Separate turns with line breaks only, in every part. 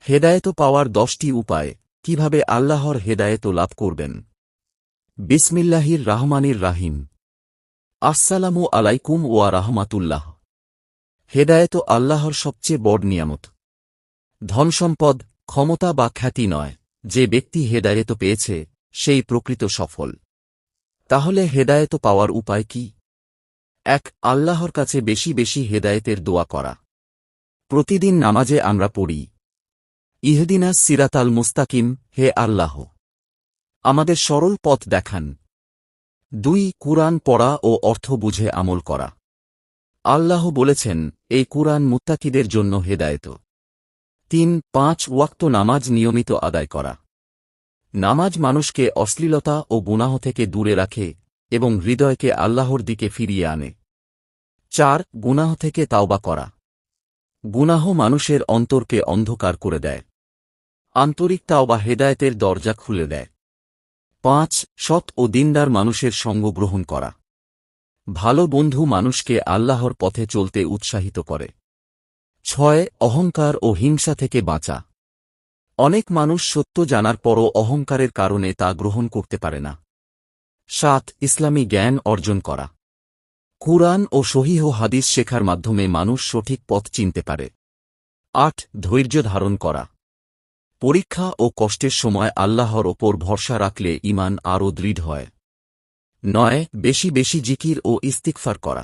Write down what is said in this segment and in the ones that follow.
হেদায়েত পাওয়ার 10টি উপায়, কিভাবে আল্লাহর হেদায়েত লাভ করবেন। বিসমিল্লাহির রাহমানির রাহিম। আসসালামু আলাইকুম ওয়া রাহমাতুল্লাহ। হেদায়েত আল্লাহর সবচেয়ে বড় নিয়ামত। ধনসম্পদ, ক্ষমতা বা খ্যাতি নয়, যে ব্যক্তি হেদায়েত পেয়েছে সেই প্রকৃত সফল। তাহলে হেদায়েত পাওয়ার উপায় কি? 1. আল্লাহর কাছে বেশি বেশি হেদায়েতের দোয়া করা। প্রতিদিন নামাজে আমরা পড়ি, ইহদিনাস সিরাতাল মুস্তাকিম, হে আল্লাহ, আমাদের সরল পথ দেখান। 2. কুরআন পড়া ও অর্থ বুঝে আমল করা। আল্লাহ বলেছেন, এই কুরআন মুত্তাকিদের জন্য হেদায়েত। 3. 5 ওয়াক্ত নামাজ নিয়মিত আদায় করা। নামাজ মানুষকে অশ্লীলতা ও গুনাহ থেকে দূরে রাখে এবং হৃদয়কে আল্লাহর দিকে ফিরিয়ে আনে। 4. গুনাহ থেকে তাওবা করা। গুনাহ মানুষের অন্তরকে অন্ধকার করে দেয়। আন্তরিক তাওবা হেদায়েতের দরজা খুলে দেয়। 5. সৎ ও দিনদার মানুষের সঙ্গ গ্রহণ করা। ভালো বন্ধু মানুষকে আল্লাহর পথে চলতে উৎসাহিত করে। 6. অহংকার ও হিংসা থেকে বাঁচা। অনেক মানুষ সত্য জানার পরও অহংকারের কারণে তা গ্রহণ করতে পারে না। 7. ইসলামী জ্ঞান অর্জন করা। কুরআন ও সহিহ হাদিস শেখার মাধ্যমে মানুষ সঠিক পথ চিনতে পারে। 8. ধৈর্য ধারণ করা। পরীক্ষা ও কষ্টের সময় আল্লাহর ওপর ভরসা রাখলে ঈমান আরও দৃঢ় হয়। 9. বেশি বেশি জিকির ও ইস্তিগফার করা।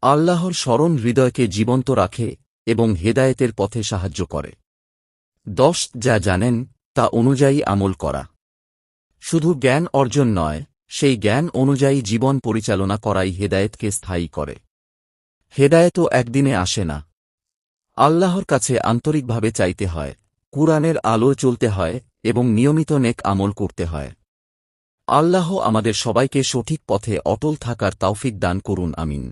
আল্লাহর স্মরণ হৃদয়কে জীবন্ত রাখে এবং হেদায়েতের পথে সাহায্য করে। 10. যা জানেন তা অনুযায়ী আমল করা। শুধু জ্ঞান অর্জন নয়, সেই জ্ঞান অনুযায়ী জীবন পরিচালনা করাই হেদায়েতকে স্থায়ী করে। হেদায়েতও একদিনে আসে না। আল্লাহর কাছে আন্তরিকভাবে চাইতে হয়, কুরআনের আলো চলতে হয় এবং নিয়মিত নেক আমল করতে হয়। আল্লাহ আমাদের সবাইকে সঠিক পথে অটল থাকার তৌফিক দান করুন, আমিন।